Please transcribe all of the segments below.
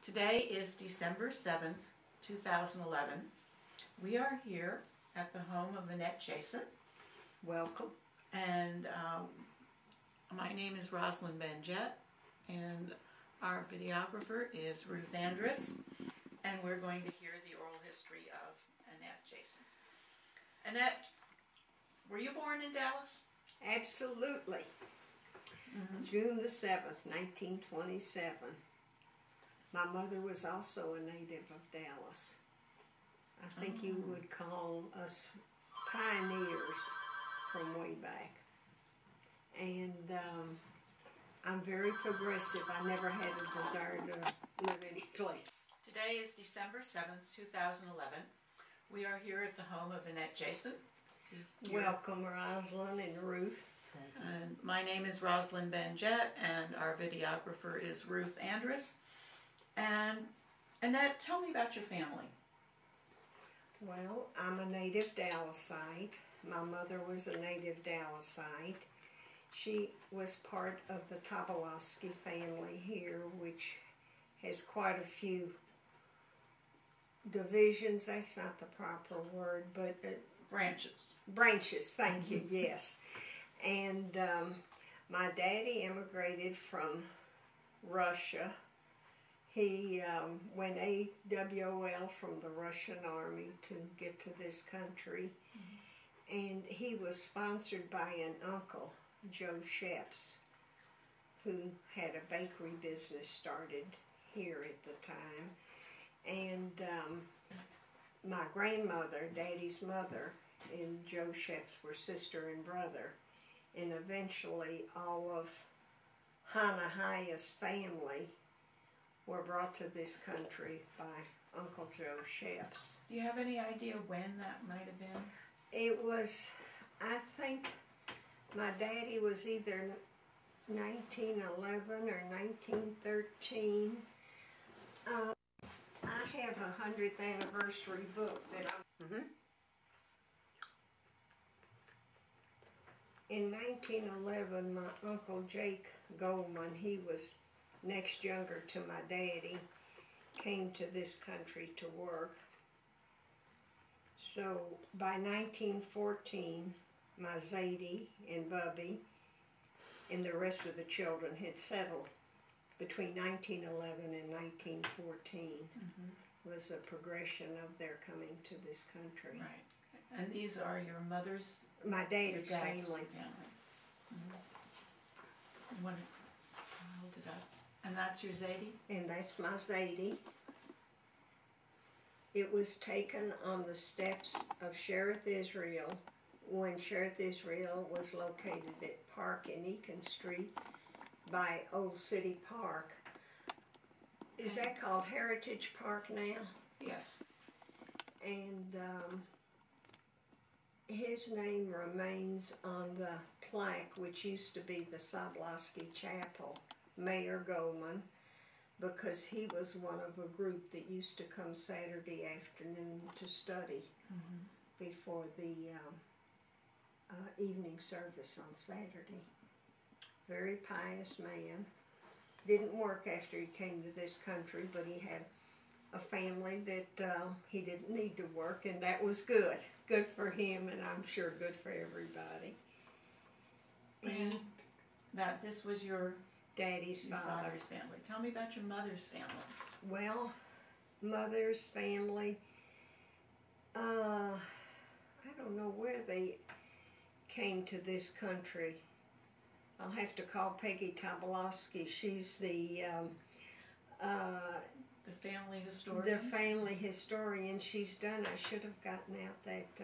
Today is December 7th, 2011. We are here at the home of Annette Jayson. Welcome. And my name is Rosalind Benjet, and our videographer is Ruth Andrus, and we're going to hear the oral history of Annette Jayson. Annette, were you born in Dallas? Absolutely. June the 7th, 1927. My mother was also a native of Dallas. I think you would call us pioneers from way back. And I'm very progressive. I never had a desire to live any place. Today is December 7th, 2011. We are here at the home of Annette Jayson. Welcome, Rosalind and Ruth. And my name is Rosalind Benjet, and our videographer is Ruth Andrus. And Annette, tell me about your family. Well, I'm a native Dallasite. My mother was a native Dallasite. She was part of the Tobolowsky family here, which has quite a few divisions. That's not the proper word, but Branches. Branches, thank you, yes. And my daddy immigrated from Russia. He went AWOL from the Russian army to get to this country. And he was sponsored by an uncle, Joe Sheps, who had a bakery business started here at the time. And my grandmother, Daddy's mother, and Joe Sheps were sister and brother. And eventually all of Hannah High's family were brought to this country by Uncle Joe Sheps. Do you have any idea when that might have been? It was, I think my daddy was either 1911 or 1913. I have a 100th anniversary book that I'm... In 1911, my Uncle Jake Goldman, he was next younger to my daddy, came to this country to work. So by 1914, my Zadie and Bubby and the rest of the children had settled. Between 1911 and 1914 was a progression of their coming to this country. Right. And these are your mother's? My daddy's family. You want to hold it up? And that's your Zadie? And that's my Zadie. It was taken on the steps of Sheriff Israel when Sheriff Israel was located at Park and Eakin Street by Old City Park. Is that called Heritage Park now? Yes. And his name remains on the plaque, which used to be the Tobolowsky Chapel, Mayor Goldman, because he was one of a group that used to come Saturday afternoon to study before the evening service on Saturday. Very pious man. Didn't work after he came to this country, but he had a family that he didn't need to work, and that was good. Good for him, and I'm sure good for everybody. And that this was your Daddy's father's family. Tell me about your mother's family. Well, mother's family, I don't know where they came to this country. I'll have to call Peggy Tobolowsky. She's the family historian? The family historian. She's done, I should have gotten out that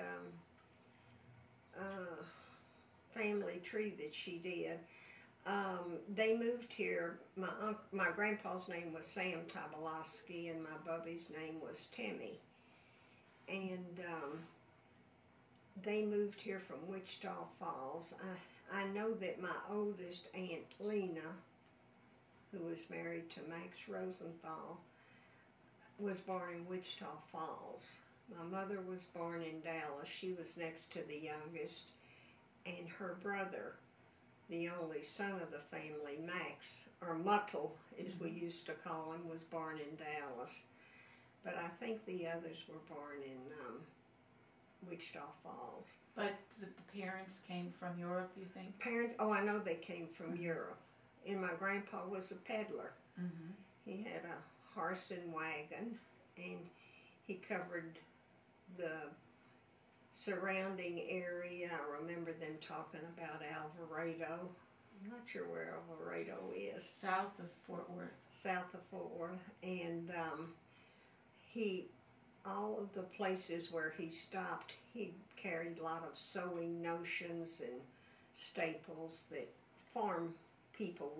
family tree that she did. They moved here. My grandpa's name was Sam Tobolowsky, and my Bubby's name was Timmy. And they moved here from Wichita Falls. I know that my oldest aunt, Lena, who was married to Max Rosenthal, was born in Wichita Falls. My mother was born in Dallas. She was next to the youngest, and her brother the only son of the family, Max, or Muttle, as we used to call him, was born in Dallas. But I think the others were born in Wichita Falls. But the parents came from Europe, you think? Parents, oh, I know they came from Europe. And my grandpa was a peddler. Mm-hmm. He had a horse and wagon, and he covered the surrounding area. I remember them talking about Alvarado. I'm not sure where Alvarado is. South of Fort Worth. South of Fort Worth. And all of the places where he stopped, he carried a lot of sewing notions and staples that farm people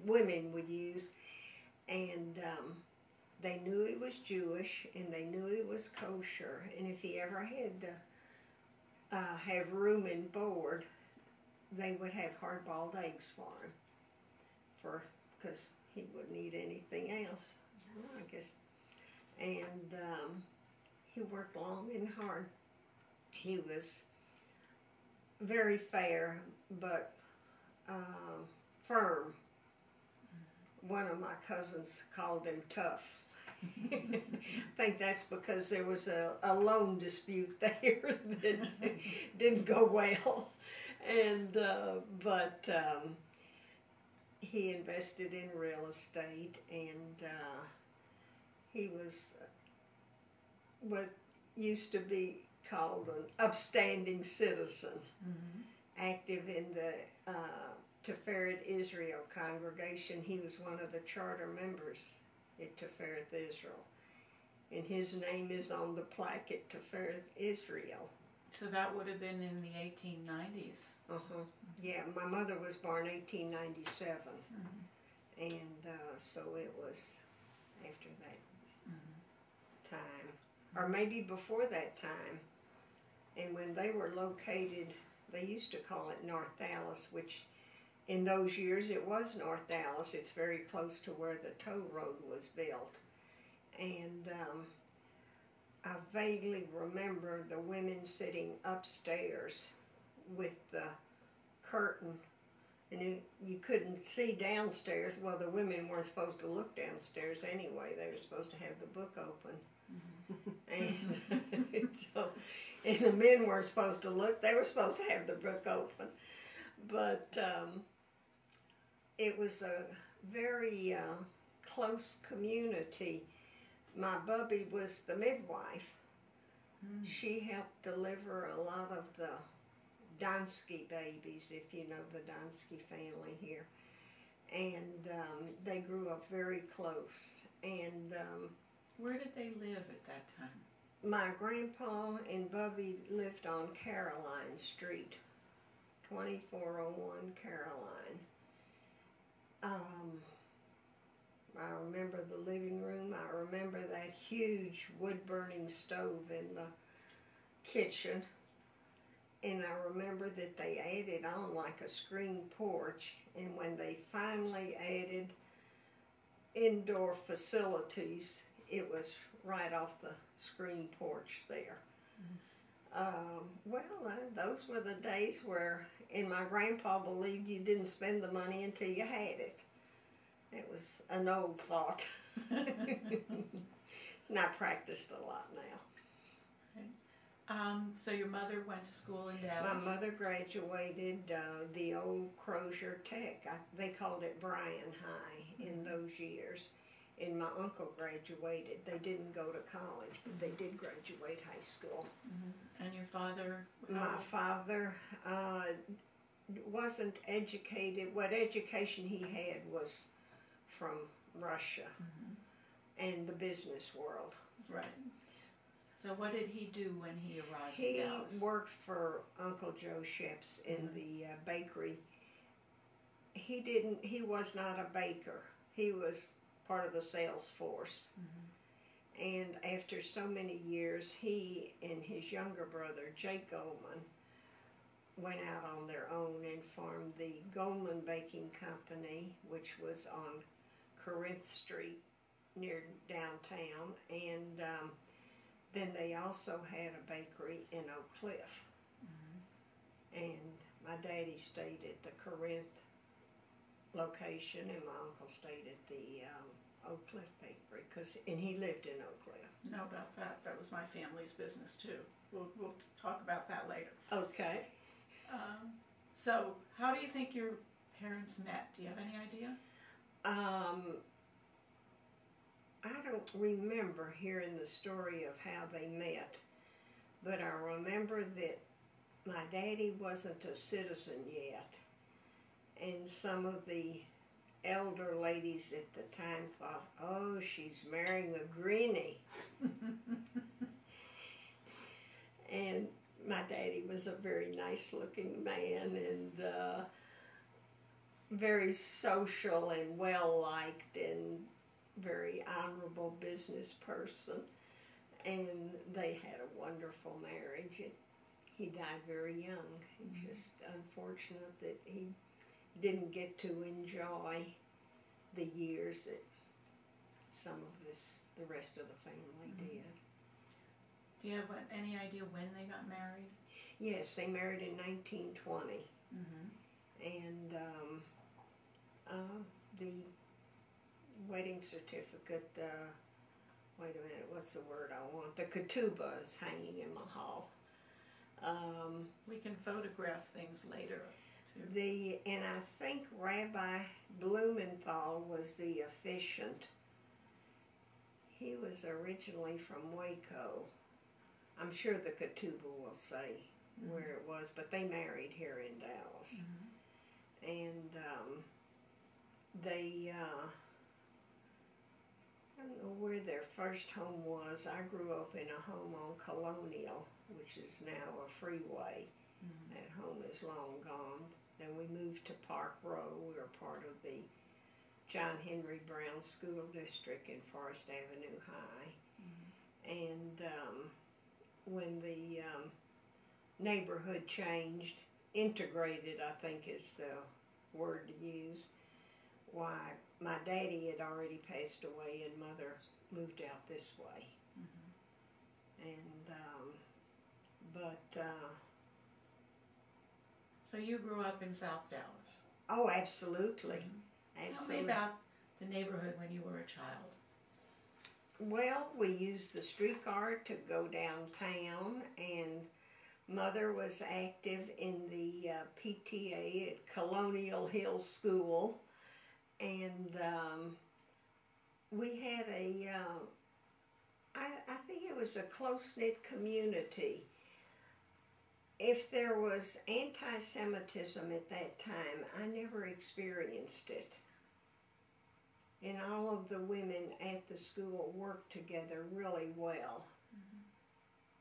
women would use. And they knew he was Jewish, and they knew he was kosher. And if he ever had to have room and board, they would have hard-boiled eggs for him, because he wouldn't eat anything else, I guess. And he worked long and hard. He was very fair, but firm. One of my cousins called him tough. I think that's because there was a loan dispute there that didn't go well. And but he invested in real estate, and he was what used to be called an upstanding citizen, active in the Tiferet Israel congregation. He was one of the charter members at Tiferet Israel, and his name is on the plaque at Tiferet Israel. So that would have been in the 1890s. Yeah, my mother was born 1897, and so it was after that time, or maybe before that time. And when they were located, they used to call it North Dallas, which in those years it was North Dallas. It's very close to where the toll road was built. And I vaguely remember the women sitting upstairs with the curtain, and you couldn't see downstairs. Well, the women weren't supposed to look downstairs anyway. They were supposed to have the book open. And the men weren't supposed to look. They were supposed to have the book open. But it was a very close community. My bubby was the midwife. She helped deliver a lot of the Donsky babies, if you know the Donsky family here. And they grew up very close. And where did they live at that time? My grandpa and Bubby lived on Caroline Street, 2401 Caroline. I remember the living room. I remember that huge wood-burning stove in the kitchen. And I remember that they added on like a screen porch. And when they finally added indoor facilities, it was right off the screen porch there. Those were the days where, and my grandpa believed you didn't spend the money until you had it. It was an old thought. It's not practiced a lot now. Okay. So your mother went to school in Dallas? My mother graduated the old Crozier Tech. They called it Bryan High in those years. And my uncle graduated. They didn't go to college, but they did graduate high school. And your father? My father wasn't educated. What education he had was from Russia and the business world. Right. So what did he do when he arrived in Dallas? He worked for Uncle Joe Sheps in the bakery. He was not a baker. He was part of the sales force. And after so many years, he and his younger brother, Jake Goldman, went out on their own and formed the Goldman Baking Company, which was on Corinth Street near downtown. And then they also had a bakery in Oak Cliff. And my daddy stayed at the Corinth location, and my uncle stayed at the Oak Cliff Bakery, and he lived in Oak Cliff. Know about that. That was my family's business too. We'll talk about that later. Okay. So, how do you think your parents met? Do you have any idea? I don't remember hearing the story of how they met, but I remember that my daddy wasn't a citizen yet, and some of the elder ladies at the time thought, oh, she's marrying a greenie. And my daddy was a very nice looking man, and very social and well liked, and very honorable business person. And they had a wonderful marriage. He died very young. It's just unfortunate that he didn't get to enjoy the years that some of the rest of the family did. Do you have any idea when they got married? Yes, they married in 1920. And the wedding certificate, wait a minute, what's the word I want? The ketubah is hanging in my hall. We can photograph things later. And I think Rabbi Blumenthal was the officiant. He was originally from Waco. I'm sure the ketubah will say where it was, but they married here in Dallas. And they, I don't know where their first home was. I grew up in a home on Colonial, which is now a freeway. That home is long gone. Then we moved to Park Row. We were part of the John Henry Brown School District in Forest Avenue High. And when the neighborhood changed, integrated, I think is the word to use, why my daddy had already passed away and Mother moved out this way. And so you grew up in South Dallas? Oh, absolutely. Absolutely. Tell me about the neighborhood when you were a child. Well, we used the streetcar to go downtown, and Mother was active in the PTA at Colonial Hill School, and we had I think it was a close-knit community. If there was anti-Semitism at that time, I never experienced it. And all of the women at the school worked together really well.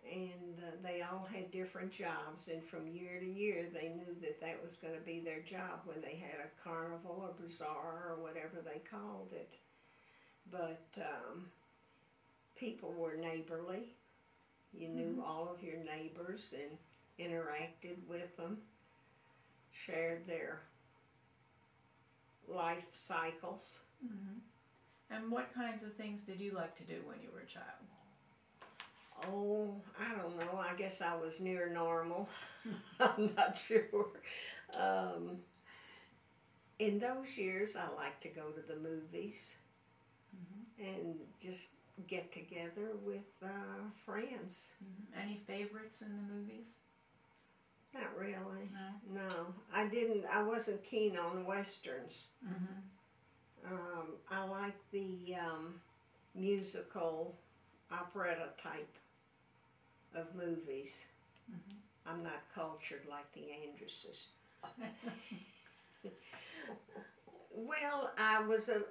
And they all had different jobs, and from year to year they knew that that was going to be their job when they had a carnival or bazaar or whatever they called it. But people were neighborly. You knew all of your neighbors and interacted with them, shared their life cycles. And what kinds of things did you like to do when you were a child? Oh, I don't know. I guess I was near normal. I'm not sure. In those years, I liked to go to the movies and just get together with friends. Any favorites in the movies? Not really. No? No, I didn't. I wasn't keen on westerns. I like the musical operetta type of movies. I'm not cultured like the Andresses. Well,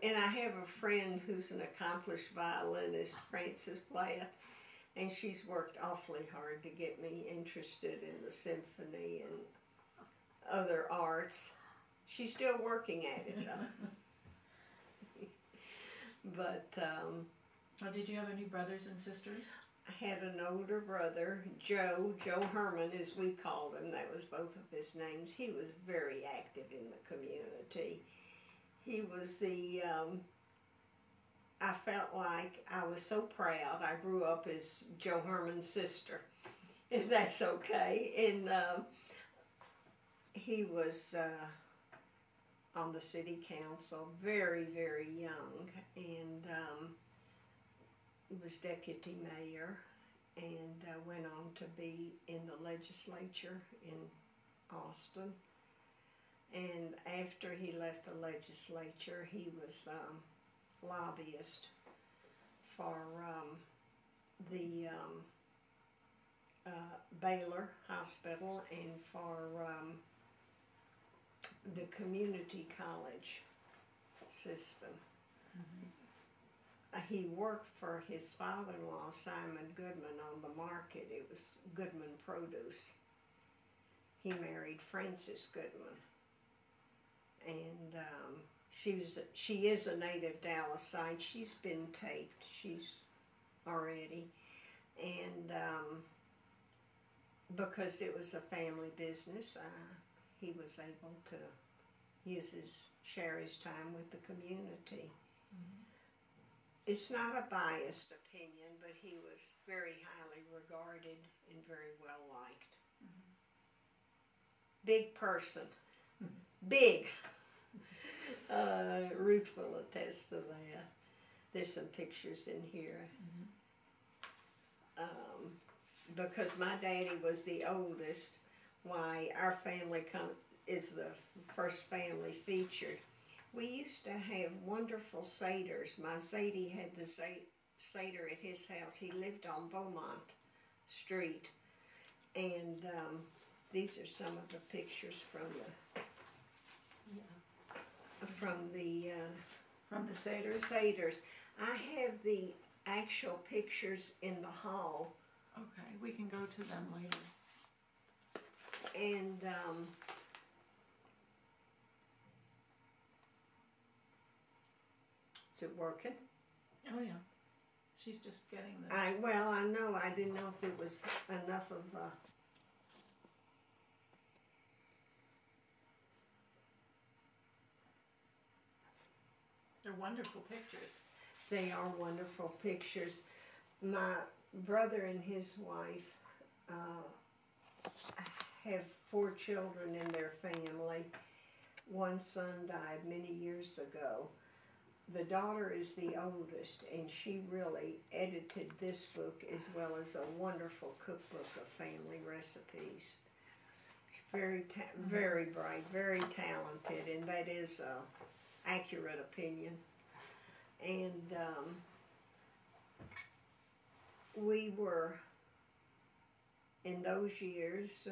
and I have a friend who's an accomplished violinist, Frances Platt, and she's worked awfully hard to get me interested in the symphony and other arts. She's still working at it, though. But, did you have any brothers and sisters? I had an older brother, Joe Herman, as we called him. That was both of his names. He was very active in the community. He was I felt like I was so proud. I grew up as Joe Herman's sister, if that's okay. And he was on the city council, very, very young, and was deputy mayor, and went on to be in the legislature in Austin. And after he left the legislature, he was lobbyist for the Baylor Hospital and for the community college system. He worked for his father-in-law, Simon Goodman, on the market. It was Goodman Produce. He married Frances Goodman. And she is a native Dallasite. She's been taped. She's already. And because it was a family business, he was able to share his time with the community. It's not a biased opinion, but he was very highly regarded and very well liked. Big person. Big. Ruth will attest to that. There's some pictures in here. Because my daddy was the oldest, why our family is the first family featured. We used to have wonderful satyrs. My Zadie had the satyr at his house. He lived on Beaumont Street. And these are some of the pictures from the satyrs. I have the actual pictures in the hall. Okay, we can go to them later. And is it working? Oh yeah, she's just getting the. I know. I didn't know if it was enough of. They're wonderful pictures. They are wonderful pictures. My brother and his wife have 4 children in their family. One son died many years ago. The daughter is the oldest, and she really edited this book as well as a wonderful cookbook of family recipes. She's very bright, very talented, and that is an accurate opinion. And we were, in those years,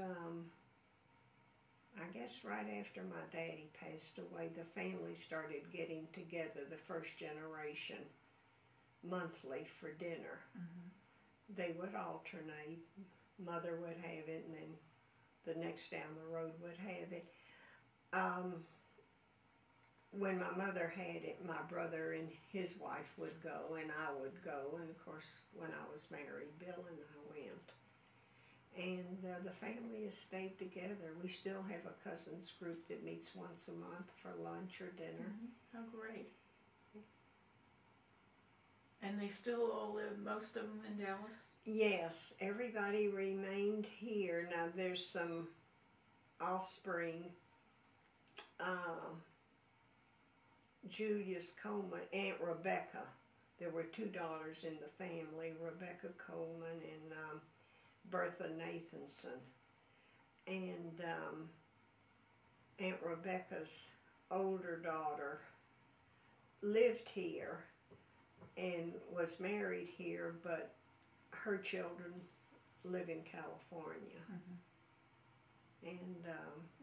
I guess right after my daddy passed away, the family started getting together, the first generation, monthly for dinner. They would alternate. Mother would have it, and then the next down the road would have it. When my mother had it, my brother and his wife would go, and I would go. And of course, when I was married, Bill and I went. And the family has stayed together. We still have a cousins group that meets once a month for lunch or dinner. How great. And they still all live, most of them in Dallas? Yes, everybody remained here. Now there's some offspring. Julius Coleman, Aunt Rebecca. There were 2 daughters in the family, Rebecca Coleman and Bertha Nathanson. And Aunt Rebecca's older daughter lived here and was married here, but her children live in California. And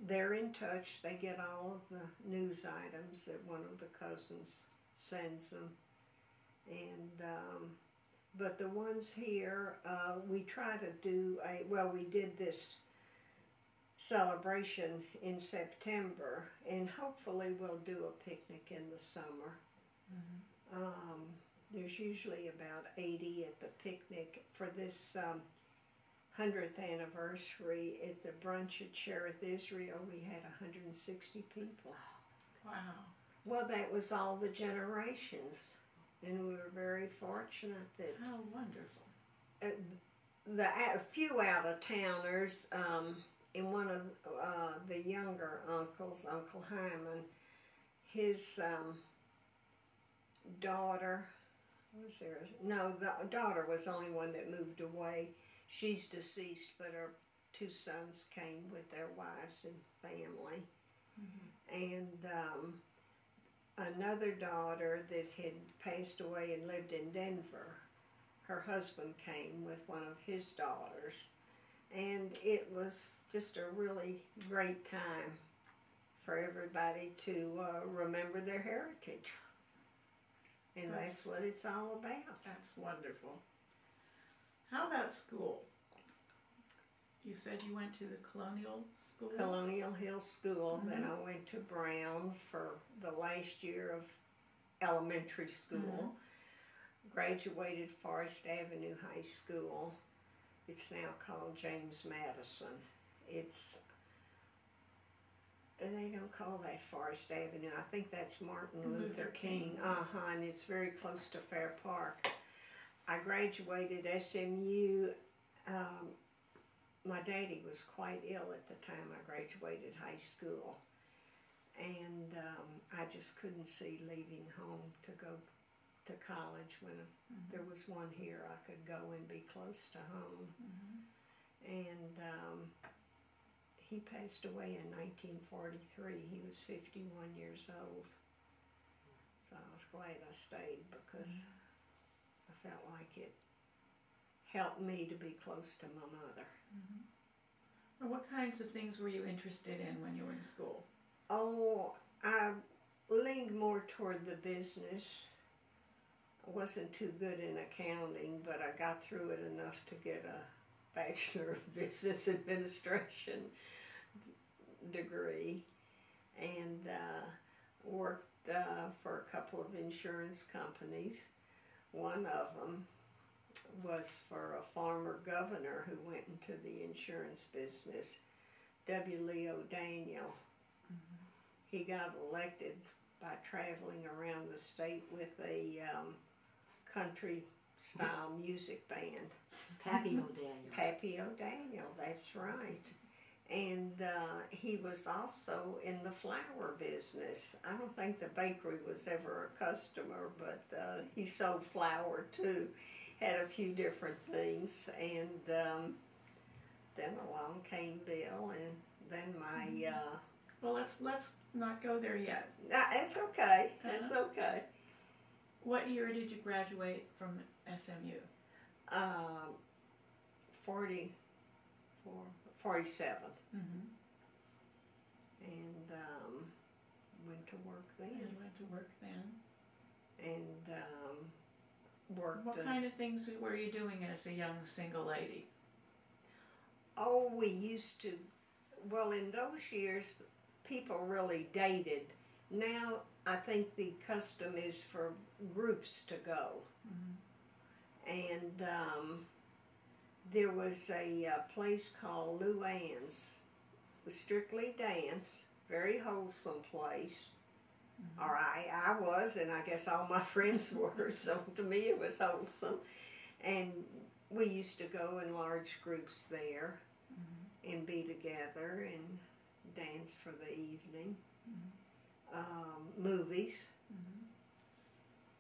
they're in touch. They get all of the news items that one of the cousins sends them. And but the ones here, we try to do we did this celebration in September, and hopefully we'll do a picnic in the summer. There's usually about 80 at the picnic. For this 100th anniversary at the brunch at Cherith Israel, we had 160 people. Wow. Well, that was all the generations, and we were very fortunate that. How wonderful. A few out-of-towners, and one of the younger uncles, Uncle Hyman, his daughter, was there? No, the daughter was the only one that moved away. She's deceased, but her 2 sons came with their wives and family. And another daughter that had passed away and lived in Denver, her husband came with one of his daughters. And it was just a really great time for everybody to remember their heritage. And that's what it's all about. That's wonderful. How about school? You said you went to the Colonial School? Colonial Hill School. Then I went to Brown for the last year of elementary school. Graduated Forest Avenue High School. It's now called James Madison. They don't call that Forest Avenue. I think that's Martin Luther King. And it's very close to Fair Park. I graduated SMU. My daddy was quite ill at the time I graduated high school. And I just couldn't see leaving home to go to college when there was one here I could go and be close to home. And he passed away in 1943. He was 51 years old. So I was glad I stayed because I felt like it helped me to be close to my mother. Well, what kinds of things were you interested in when you were in school? Oh, I leaned more toward the business. I wasn't too good in accounting, but I got through it enough to get a Bachelor of Business Administration degree, and worked for a couple of insurance companies. One of them was for a former governor who went into the insurance business, W. Leo Daniel. He got elected by traveling around the state with a country-style music band. Pappy O'Daniel. Pappy O'Daniel, that's right. And he was also in the flour business. I don't think the bakery was ever a customer, but he sold flour too. Had a few different things. And then along came Bill, and then my... Well, let's not go there yet. It's okay. It's okay. What year did you graduate from SMU? 47. And went to work then. You went to work then. And worked. What kind of things were you doing as a young single lady? Oh, we used to, well, in those years, people really dated. Now, I think the custom is for groups to go. And there was a place called Luann's. It was strictly dance, very wholesome place. Or I was, and I guess all my friends were, so to me it was wholesome. And we used to go in large groups there and be together and dance for the evening. Movies.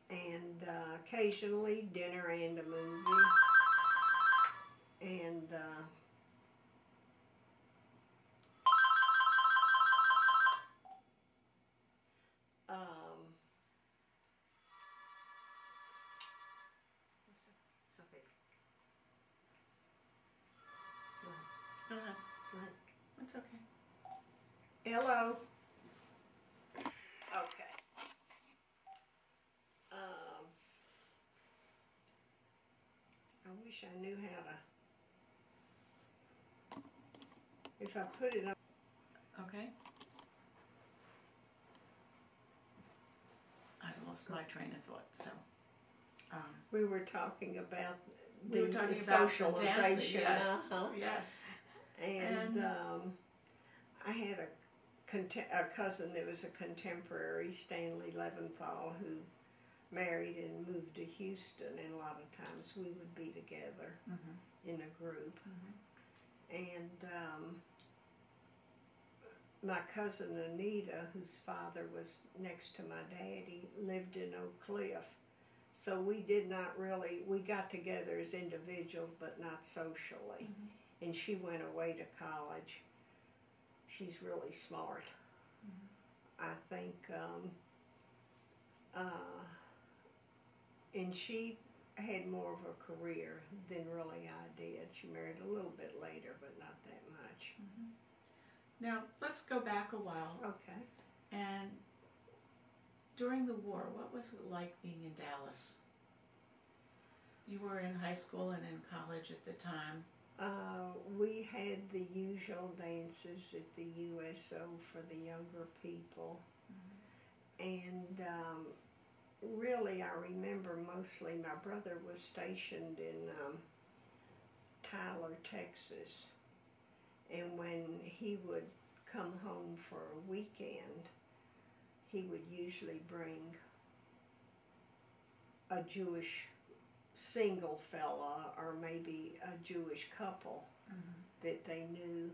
And occasionally dinner and a movie. And It's okay. Go ahead. Go ahead. It's okay. hello. Okay. I wish I knew how to. If I put it on. Okay. I lost my train of thought, so. We were talking about We were the talking about socialization. dancing, yes. Yes. And I had a cousin that was a contemporary, Stanley Leventhal, who married and moved to Houston, and a lot of times we would be together in a group. And my cousin Anita, whose father was next to my daddy, lived in Oak Cliff. So we did not really, we got together as individuals, but not socially. Mm-hmm. And she went away to college. She's really smart. Mm-hmm. I think, and she had more of a career than really I did. She married a little bit later, but not that much. Mm-hmm. Now, let's go back a while. Okay. And during the war, what was it like being in Dallas? You were in high school and in college at the time. We had the usual dances at the USO for the younger people. Mm-hmm. And really, I remember mostly my brother was stationed in Tyler, Texas. And when he would come home for a weekend, he would usually bring a Jewish single fella or maybe a Jewish couple mm-hmm. that they knew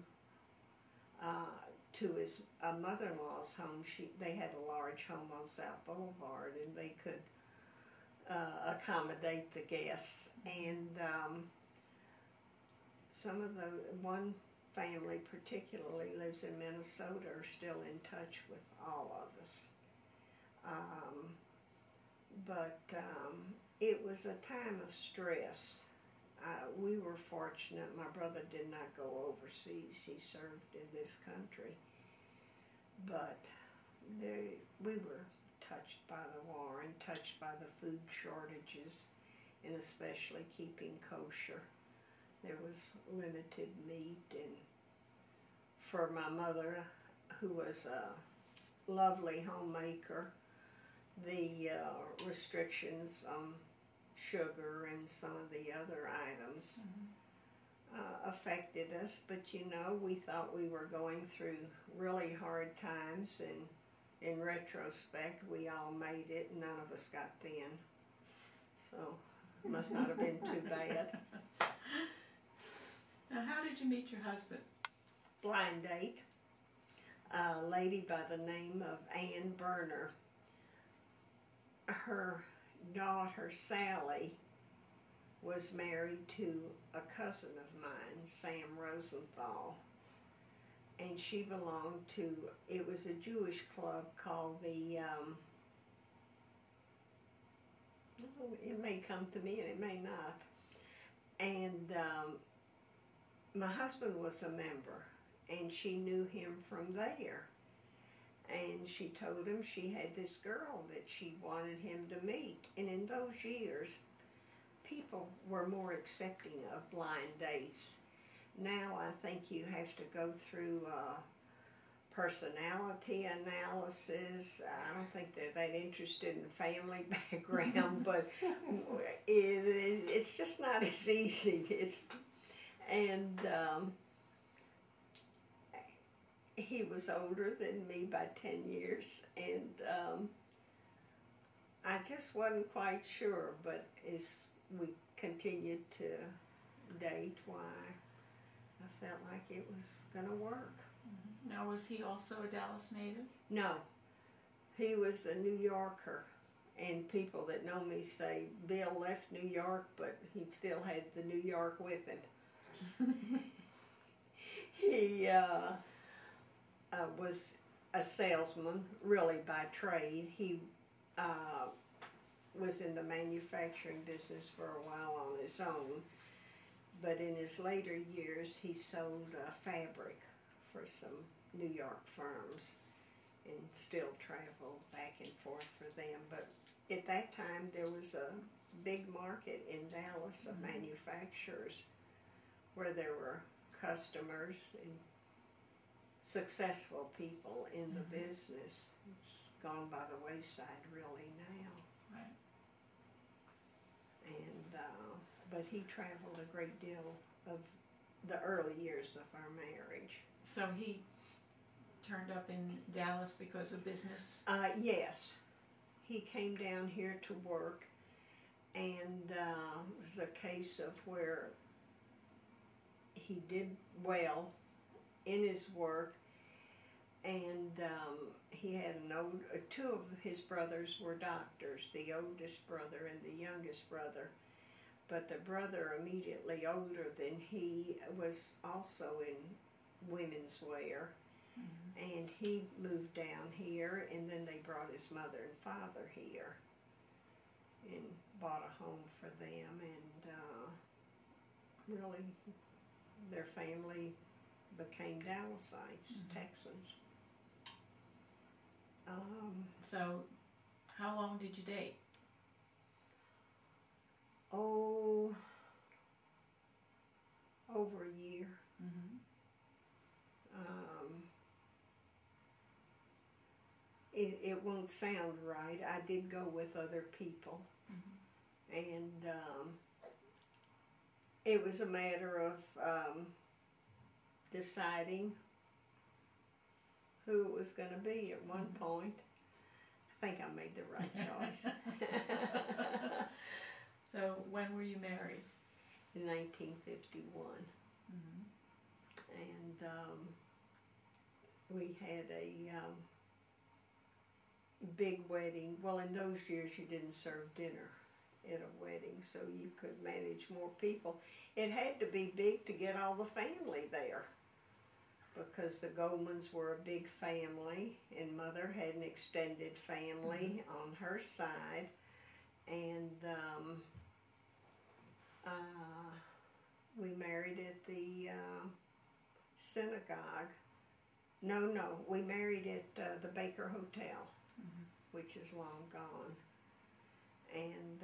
to his mother-in-law's home. They had a large home on South Boulevard, and they could accommodate the guests. And some of one family particularly lives in Minnesota, are still in touch with all of us. But it was a time of stress. We were fortunate. My brother did not go overseas. He served in this country. But we were touched by the war and touched by the food shortages, and especially keeping kosher. There was limited meat, and for my mother, who was a lovely homemaker, the restrictions on sugar and some of the other items mm-hmm. Affected us. But you know, we thought we were going through really hard times, and in retrospect, we all made it. None of us got thin, so it must not have been too bad. Now, how did you meet your husband? Blind date. A lady by the name of Ann Berner. Her daughter, Sally, was married to a cousin of mine, Sam Rosenthal. And she belonged to, it was a Jewish club called the, it may come to me and it may not. And my husband was a member, and she knew him from there. And she told him she had this girl that she wanted him to meet. And in those years, people were more accepting of blind dates. Now I think you have to go through personality analysis. I don't think they're that interested in family background, but it's just not as easy. And he was older than me by 10 years, and I just wasn't quite sure, but as we continued to date, why, I felt like it was going to work. Now, was he also a Dallas native? No, he was a New Yorker, and people that know me say Bill left New York, but he still had the New York with him. He was a salesman, really by trade. He was in the manufacturing business for a while on his own, but in his later years he sold fabric for some New York firms and still traveled back and forth for them. But at that time there was a big market in Dallas of manufacturers where there were customers and successful people in the business. It's gone by the wayside really now. Right. And but he traveled a great deal of the early years of our marriage. So he turned up in Dallas because of business? Yes. He came down here to work, and it was a case of where he did well in his work, And he had two of his brothers were doctors, the oldest brother and the youngest brother. But the brother immediately older than he was also in women's wear. Mm-hmm. And he moved down here, and then they brought his mother and father here and bought a home for them. And really, their family became Dallasites, mm-hmm. Texans. So, how long did you date? Oh, over a year. Mm-hmm. It won't sound right. I did go with other people, mm-hmm. and it was a matter of deciding who it was going to be at one mm-hmm. point. I think I made the right choice. So when were you married? In 1951. Mm-hmm. And we had a big wedding. Well, in those years you didn't serve dinner at a wedding, so you could manage more people. It had to be big to get all the family there, because the Goldmans were a big family, and Mother had an extended family mm-hmm. on her side. And we married at the Synagogue. No, we married at the Baker Hotel, mm-hmm. which is long gone. And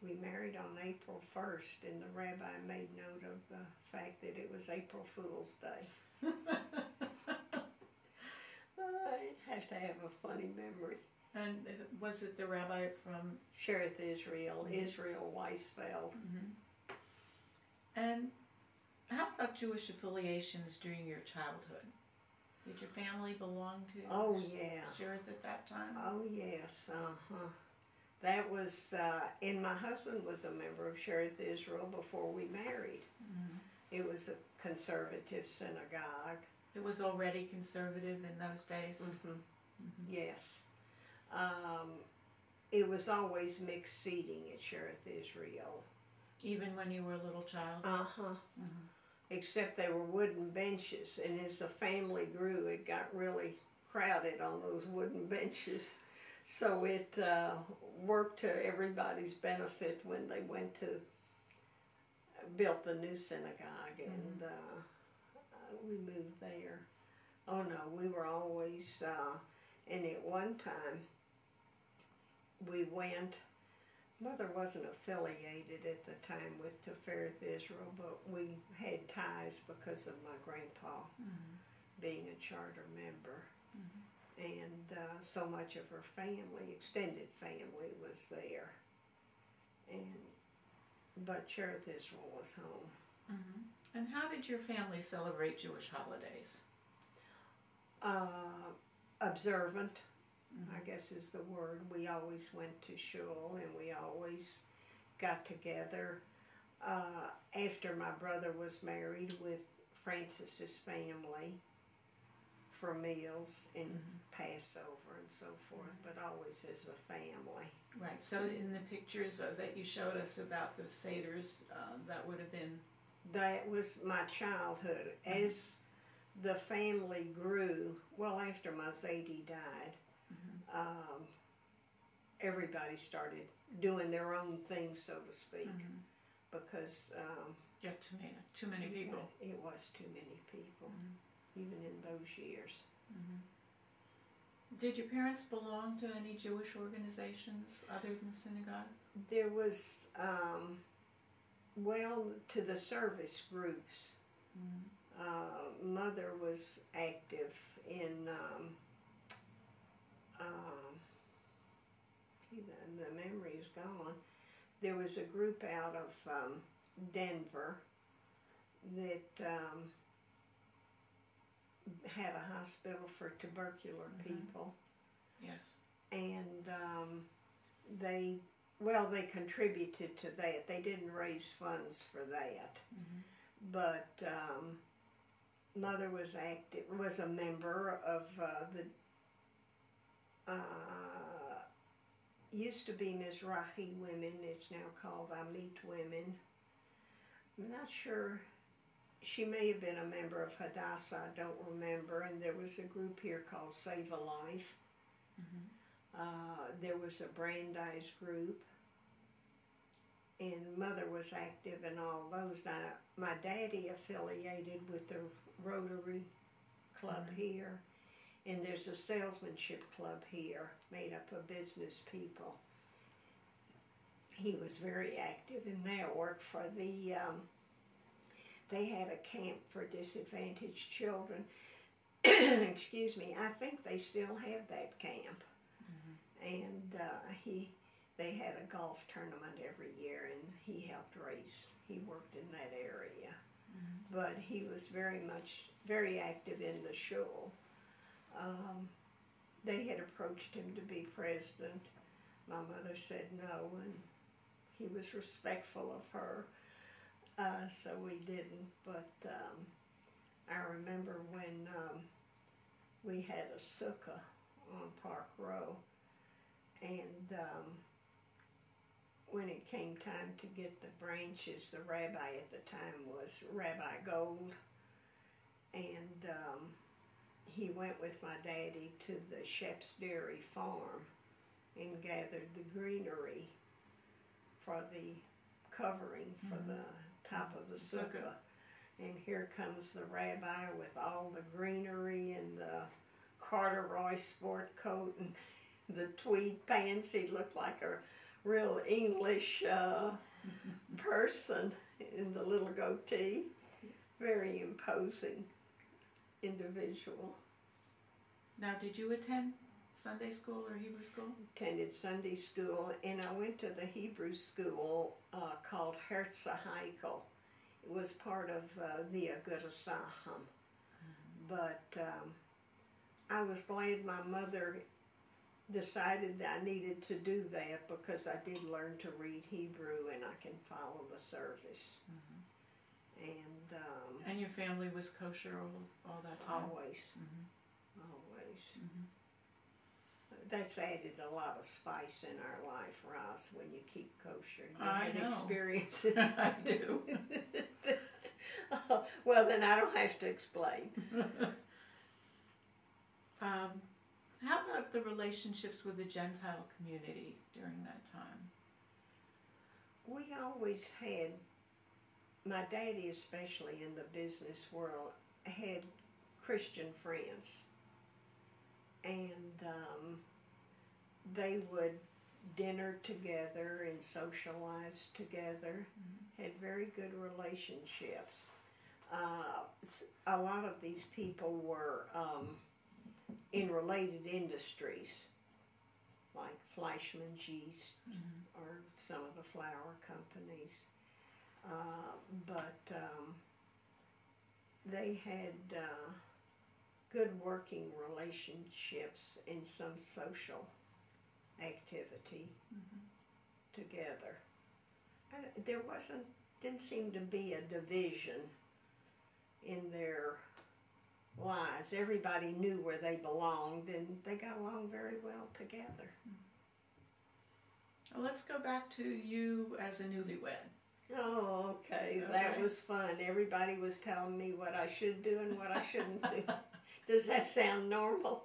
we married on April 1st, and the rabbi made note of the fact that it was April Fool's Day. I have to have a funny memory. And was it the rabbi from? Shereth Israel, mm-hmm. Israel Weisfeld. Mm-hmm. And how about Jewish affiliations during your childhood? Did your family belong to Shereth at that time? Oh, yes. Uh-huh. That was, and my husband was a member of Shereth Israel before we married. Mm-hmm. It was a conservative synagogue. It was already conservative in those days? Mm-hmm. Mm-hmm. Yes. It was always mixed seating at Shereth Israel. Even when you were a little child? Uh-huh. Mm-hmm. Except they were wooden benches, and as the family grew, it got really crowded on those wooden benches. So it worked to everybody's benefit when they went to built the new synagogue, and mm-hmm. We moved there. Oh no, we were always, and at one time we went, Mother wasn't affiliated at the time with Tiferet Israel, but we had ties because of my grandpa mm-hmm. being a charter member. Mm-hmm. And so much of her family, extended family, was there. But Shereth Israel was home. Mm-hmm. And how did your family celebrate Jewish holidays? Observant, mm-hmm. I guess is the word. We always went to shul, and we always got together. After my brother was married, with Francis's family for meals and mm-hmm. Passover and so forth, but always as a family. Right, so in the pictures that you showed us about the Seders, that would have been... That was my childhood. As the family grew, well, after my Zadie died, mm-hmm. Everybody started doing their own thing, so to speak, mm-hmm. because... just too many people. It was too many people, mm-hmm. even in those years. Mm-hmm. Did your parents belong to any Jewish organizations other than synagogue? There was, to the service groups. Mm-hmm. Mother was active in, the memory is gone. There was a group out of Denver that had a hospital for tubercular mm-hmm. people. Yes. And they contributed to that. They didn't raise funds for that. Mm-hmm. But mother was active, was a member of the used to be Mizrahi Women. It's now called Amit Women. I'm not sure. She may have been a member of Hadassah, I don't remember. And there was a group here called Save a Life. There was a Brandeis group. And Mother was active in all those. Now, my daddy affiliated with the Rotary Club here. And there's a salesmanship club here made up of business people. He was very active in that work for the, they had a camp for disadvantaged children. Excuse me, I think they still have that camp. And they had a golf tournament every year, and he helped raise, he worked in that area. But he was very active in the shul. They had approached him to be president. My mother said no, and he was respectful of her, so we didn't. But I remember when we had a sukkah on Park Row, and when it came time to get the branches, the rabbi at the time was Rabbi Gold, and he went with my daddy to the Shep's Dairy farm and gathered the greenery for the covering for the top of the sukkah. And here comes the rabbi with all the greenery and the corduroy sport coat and the tweed pants. He looked like a real English person in the little goatee. Very imposing individual. Now, did you attend Sunday school or Hebrew school? Attended Sunday school, and I went to the Hebrew school called Herz HaHeikel. It was part of the Agudah Saham. But I was glad my mother decided that I needed to do that, because I did learn to read Hebrew and I can follow the service. And your family was kosher all that time? Always. Always. That's added a lot of spice in our life, Ross, when you keep kosher. You I had know. experience it. I do. Oh, well, then I don't have to explain. How about the relationships with the Gentile community during that time? We always had, my daddy especially in the business world, had Christian friends. And they would dinner together and socialize together, had very good relationships. A lot of these people were in related industries, like Fleischmann's Yeast or some of the flour companies. But they had good working relationships and some social activity together. There didn't seem to be a division in their lives. Everybody knew where they belonged, and they got along very well together. Well, let's go back to you as a newlywed. Oh, okay. That was fun. Everybody was telling me what I should do and what I shouldn't do. Does that sound normal?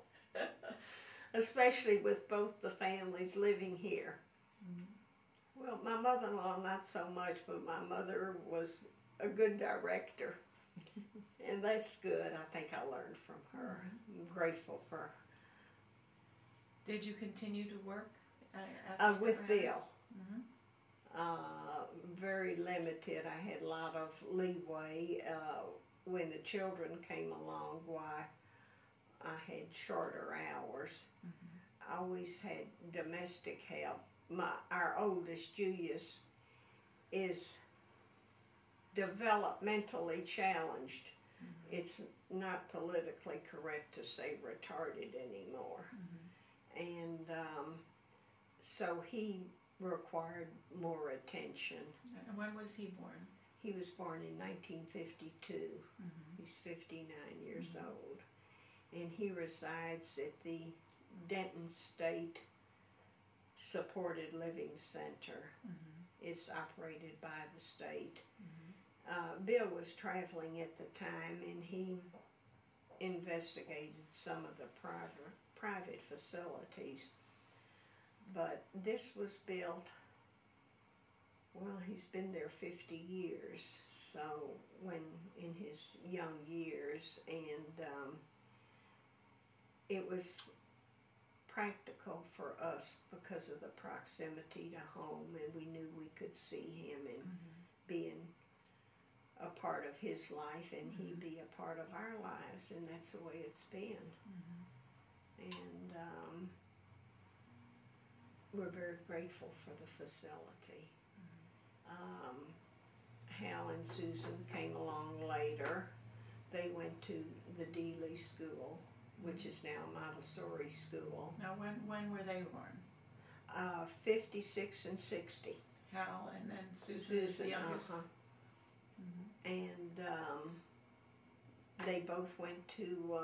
Especially with both the families living here. Well, my mother-in-law not so much, but my mother was a good director. And that's good. I think I learned from her. I'm grateful for her. Did you continue to work after With Bill. Mm-hmm. Very limited. I had a lot of leeway. When the children came along, why, I had shorter hours. I always had domestic help. Our oldest, Julius, is developmentally challenged. It's not politically correct to say retarded anymore. And so he required more attention. And when was he born? He was born in 1952. He's 59 years old. And he resides at the Denton State Supported Living Center. It's operated by the state. Bill was traveling at the time, and he investigated some of the private facilities. But this was built, well, he's been there 50 years, so when in his young years, and it was practical for us because of the proximity to home, and we knew we could see him and being a part of his life, and he be a part of our lives, and that's the way it's been. And we're very grateful for the facility. Hal and Susan came along later. They went to the Dealey School, which is now Montessori School. Now, when were they born? 56 and 60. Hal, and then Susan is the youngest. And they both went to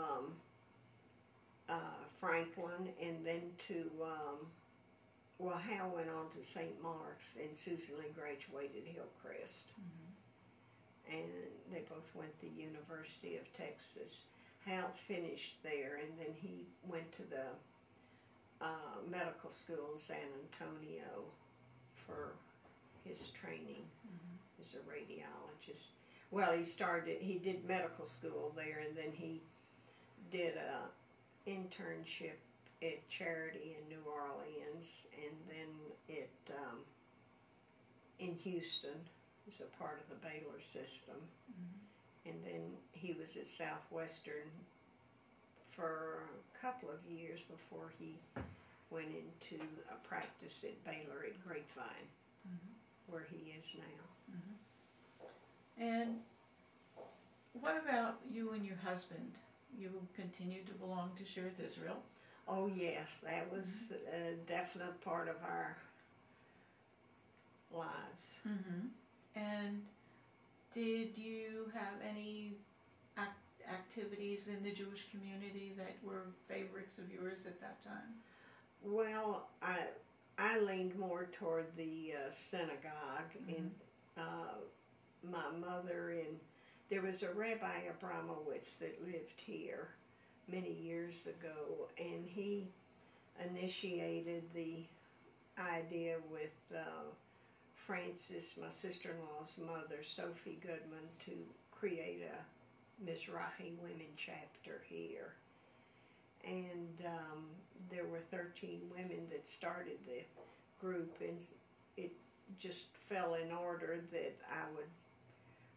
Franklin, and then to, well, Hal went on to St. Mark's, and Susan Lee graduated Hillcrest. And they both went to the University of Texas. Hal finished there, and then he went to the medical school in San Antonio for his training as a radiologist. Well, he did medical school there, and then he did a internship at Charity in New Orleans, and then in Houston as a part of the Baylor system. And then he was at Southwestern for a couple of years before he went into a practice at Baylor at Grapevine, where he is now. And what about you and your husband? You continued to belong to Shearith Israel? Oh yes, that was a definite part of our lives. And did you have any activities in the Jewish community that were favorites of yours at that time? Well, I leaned more toward the synagogue, and my mother, and there was a Rabbi Abramowitz that lived here many years ago, and he initiated the idea with Frances, my sister-in-law's mother, Sophie Goodman, to create a Mizrahi women chapter here. And there were 13 women that started the group, and it just fell in order that I would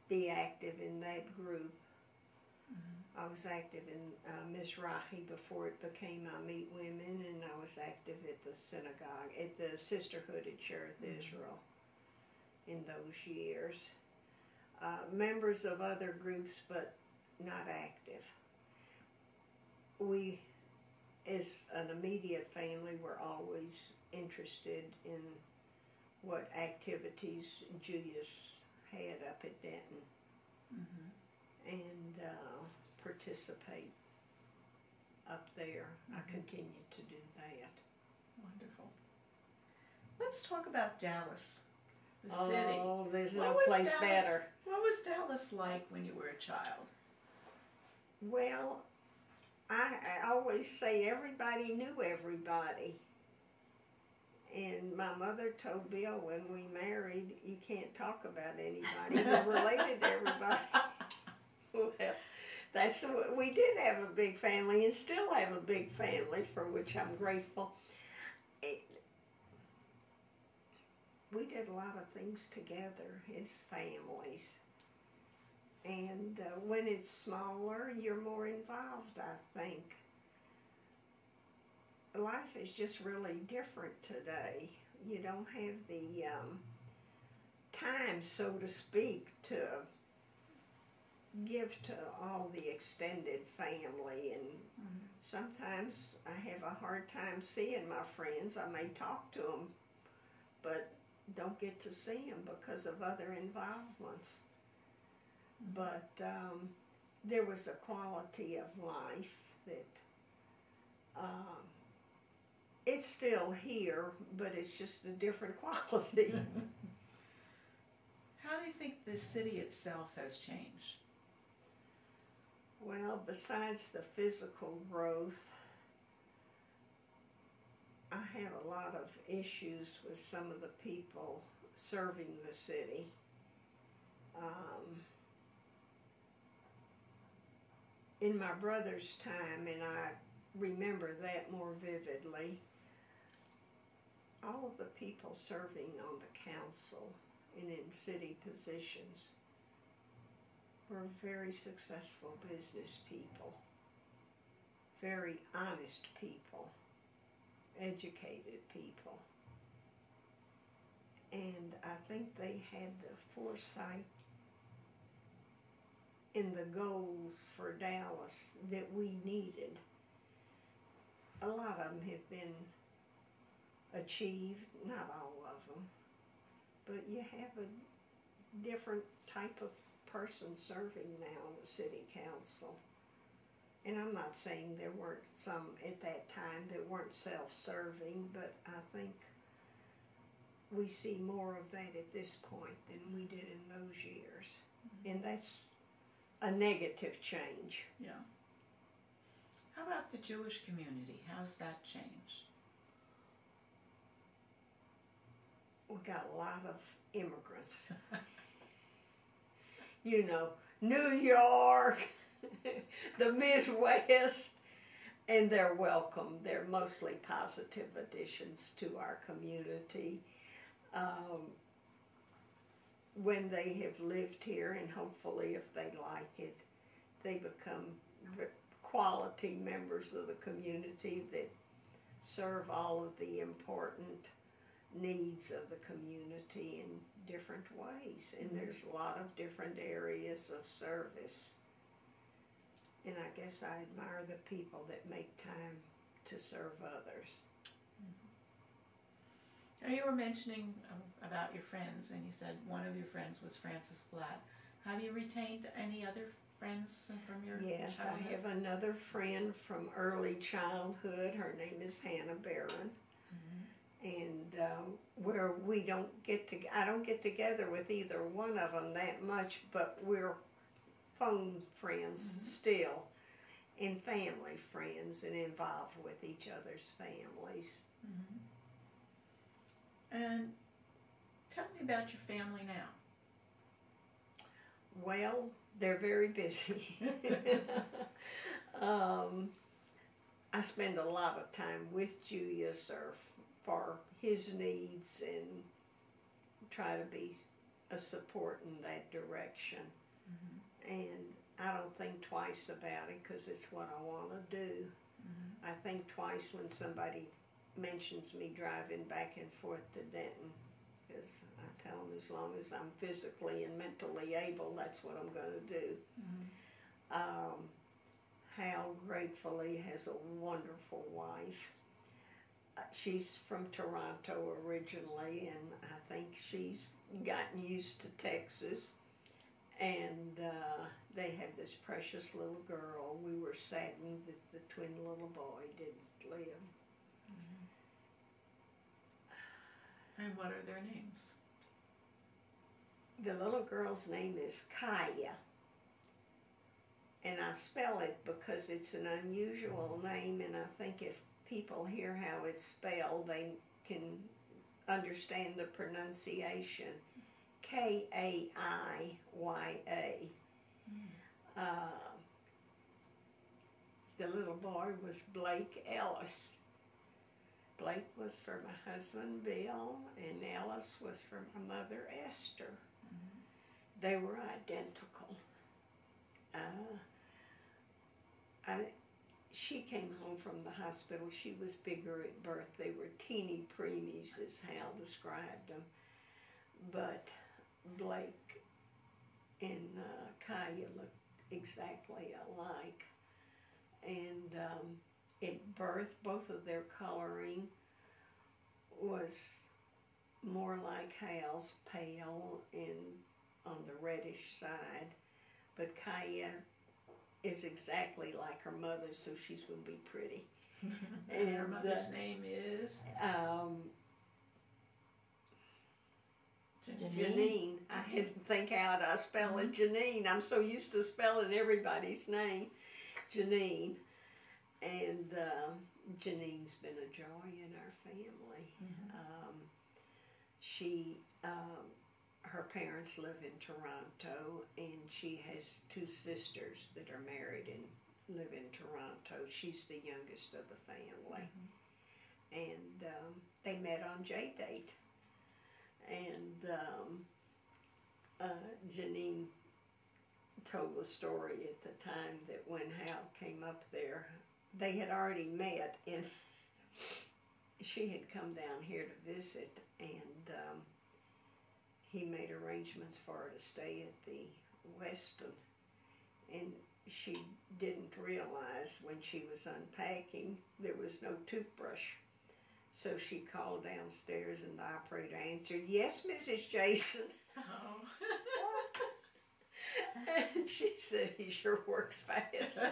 be active in that group. I was active in Mizrahi before it became I Meet Women, and I was active at the synagogue, at the Sisterhood at Shearith Israel in those years. Members of other groups, but not active. We, as an immediate family, were always interested in what activities Julius had up at Denton, and participate up there. I continued to do that. Wonderful. Let's talk about Dallas, the city. Oh, there's no place better. What was Dallas like when you were a child? Well, I always say everybody knew everybody. And my mother told Bill when we married, you can't talk about anybody. We're related to everybody. Well, we did have a big family, and still have a big family, for which I'm grateful. We did a lot of things together as families. And when it's smaller, you're more involved, I think. Life is just really different today. You don't have the time, so to speak, to give to all the extended family, and sometimes I have a hard time seeing my friends. I may talk to them, but don't get to see them because of other involvements. But there was a quality of life that it's still here, but it's just a different quality. How do you think the city itself has changed? Well, besides the physical growth, I have a lot of issues with some of the people serving the city. In my brother's time, and I remember that more vividly, all of the people serving on the council and in city positions were very successful business people, very honest people, educated people. And I think they had the foresight in the goals for Dallas that we needed. A lot of them have been achieved, not all of them, but you have a different type of person serving now on the city council. And I'm not saying there weren't some at that time that weren't self-serving, but I think we see more of that at this point than we did in those years. And that's a negative change. Yeah. How about the Jewish community? How's that changed? We got a lot of immigrants. You know, New York, the Midwest, and they're welcome. They're mostly positive additions to our community. When they have lived here, and hopefully if they like it, they become quality members of the community that serve all of the important needs of the community in different ways. And there's a lot of different areas of service. And I guess I admire the people that make time to serve others. Now, you were mentioning about your friends, and you said one of your friends was Frances Blatt. Have you retained any other friends from your Yes, childhood? I have another friend from early childhood. Her name is Hannah Barron. And where we don't get to, I don't get together with either one of them that much, but we're phone friends still, and family friends, and involved with each other's families. And tell me about your family now. Well, they're very busy. I spend a lot of time with Julius for his needs and try to be a support in that direction. And I don't think twice about it because it's what I want to do. I think twice when somebody mentions me driving back and forth to Denton, because I tell them as long as I'm physically and mentally able, that's what I'm going to do. Hal gratefully has a wonderful wife. She's from Toronto originally, and I think she's gotten used to Texas. And they have this precious little girl. We were saddened that the twin little boy didn't live. And what are their names? The little girl's name is Kaya. And I spell it because it's an unusual name, and I think if people hear how it's spelled, they can understand the pronunciation. Kaiya. The little boy was Blake Ellis. Blake was for my husband Bill, and Ellis was for my mother Esther. They were identical. She came home from the hospital. She was bigger at birth. They were teeny preemies, as Hal described them. But Blake and Kaya looked exactly alike. And at birth, both of their coloring was more like Hal's, pale and on the reddish side. But Kaya is exactly like her mother, so she's going to be pretty. And her mother's name is? Janine. I had to think how I spell it. Janine. I'm so used to spelling everybody's name. Janine. And Janine's been a joy in our family. Her parents live in Toronto, and she has 2 sisters that are married and live in Toronto. She's the youngest of the family. And they met on J-Date. And Janine told the story at the time that when Hal came up there, they had already met, and she had come down here to visit, and he made arrangements for her to stay at the Weston, and she didn't realize when she was unpacking there was no toothbrush. So she called downstairs, and the operator answered, "Yes, Mrs. Jayson." Oh. And she said, "He sure works fast."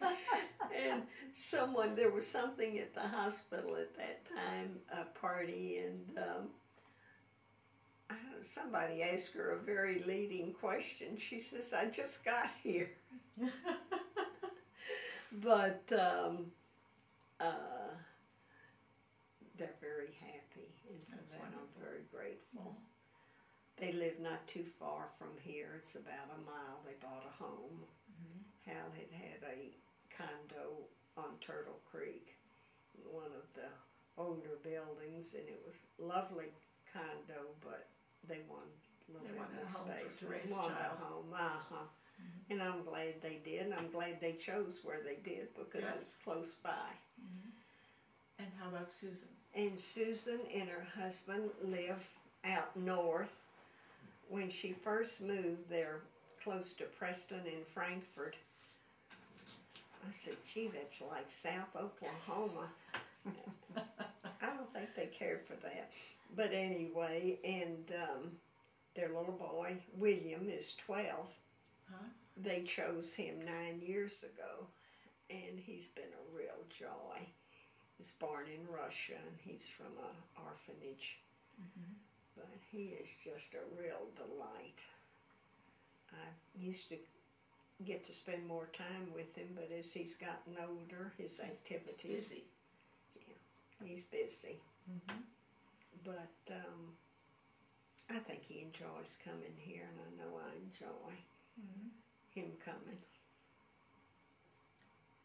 And there was something at the hospital at that time, a party, and somebody asked her a very leading question. She says, "I just got here." But they're very happy, and for that I'm very grateful. They live not too far from here. It's about a mile. They bought a home. Hal had a condo on Turtle Creek, one of the older buildings, and it was a lovely condo, but they wanted a little bit more space. They wanted a home. And I'm glad they did, and I'm glad they chose where they did, because it's close by. And how about Susan? And Susan and her husband live out north. When she first moved there, close to Preston and Frankfort, I said, "Gee, that's like South Oklahoma." I don't think they cared for that. But anyway, and their little boy, William, is 12. They chose him 9 years ago, and he's been a real joy. He's born in Russia, and he's from an orphanage. But he is just a real delight. I used to get to spend more time with him, but as he's gotten older, his activities... Busy. Yeah, he's busy. But I think he enjoys coming here, and I know I enjoy him coming.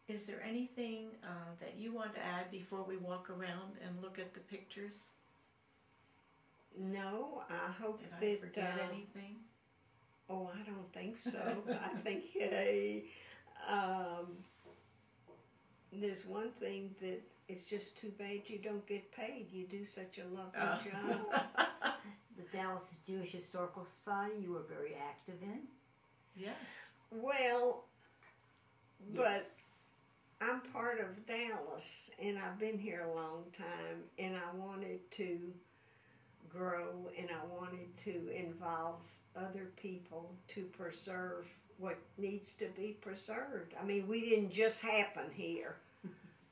Is there anything that you want to add before we walk around and look at the pictures? No, I hope Did that... I forget anything? Oh, I don't think so. I think there's one thing that it's just too bad you don't get paid. You do such a lovely job. The Dallas Jewish Historical Society you were very active in. Yes. Well, Yes. but I'm part of Dallas, and I've been here a long time, and I wanted to grow, and I wanted to involve other people to preserve what needs to be preserved. I mean, we didn't just happen here.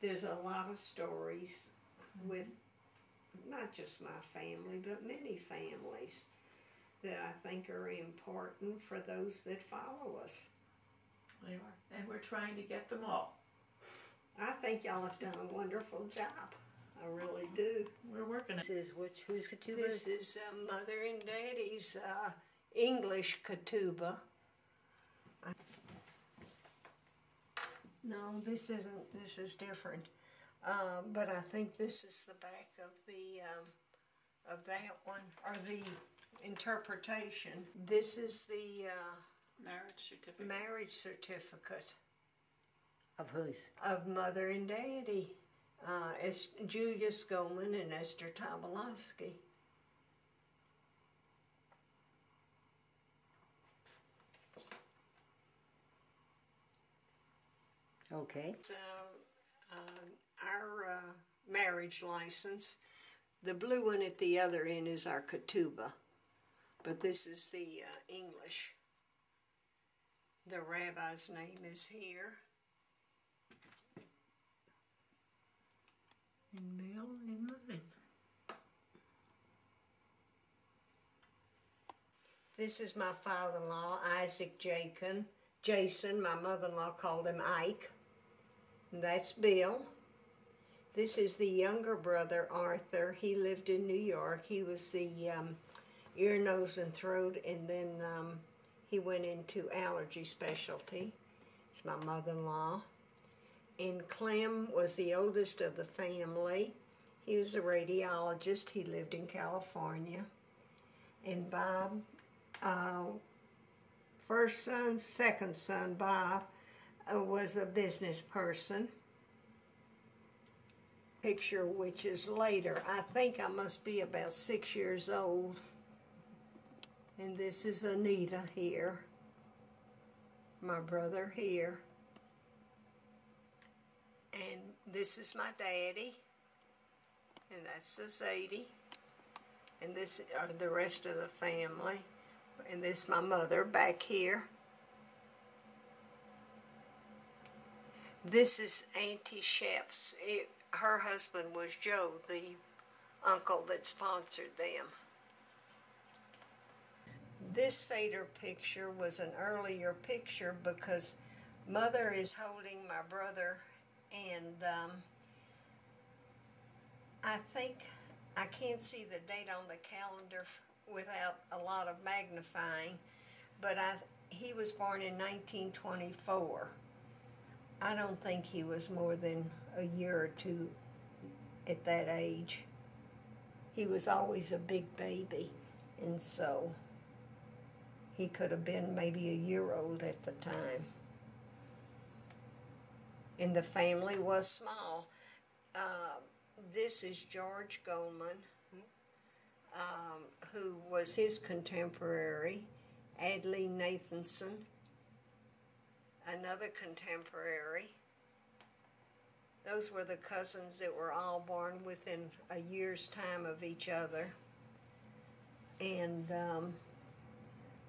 There's a lot of stories with not just my family, but many families that I think are important for those that follow us. They are. And we're trying to get them all. I think y'all have done a wonderful job. I really do. We're working on it. This is whose ketubah? This is Mother and Daddy's English ketubah. No, this isn't. This is different. But I think this is the back of the of that one, or the interpretation. This is the marriage certificate Of whose? of Mother and Daddy. Julius Goldman and Esther Tobolowsky. Okay. So, our marriage license, the blue one at the other end is our ketubah, but this is the English. The rabbi's name is here. And Bill and mine. This is my father-in-law, Isaac Jayson. My mother-in-law called him Ike. And that's Bill. This is the younger brother, Arthur. He lived in New York. He was the ear, nose, and throat, and then he went into allergy specialty. It's my mother-in-law. And Clem was the oldest of the family. He was a radiologist. He lived in California. And Bob, first son, second son, Bob, was a business person. Picture which is later. I think I must be about 6 years old. And this is Anita here. My brother here. And this is my daddy. And that's Zadie. And this are the rest of the family. And this is my mother back here. This is Auntie Shep's. Her husband was Joe, the uncle that sponsored them. This Seder picture was an earlier picture because Mother is holding my brother, and I think I can't see the date on the calendar without a lot of magnifying, but he was born in 1924. I don't think he was more than a year or two at that age. He was always a big baby, and so he could have been maybe a year old at the time. And the family was small. This is George Goldman, who was his contemporary, Adley Nathanson, another contemporary. Those were the cousins that were all born within a year's time of each other. And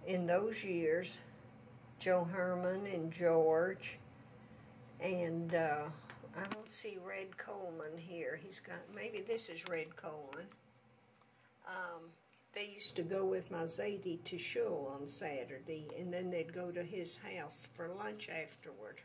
in those years, Joe Herman and George, and I don't see Red Coleman here. He's got, maybe this is Red Coleman. They used to go with my Zadie to shul on Saturday, and then they'd go to his house for lunch afterward.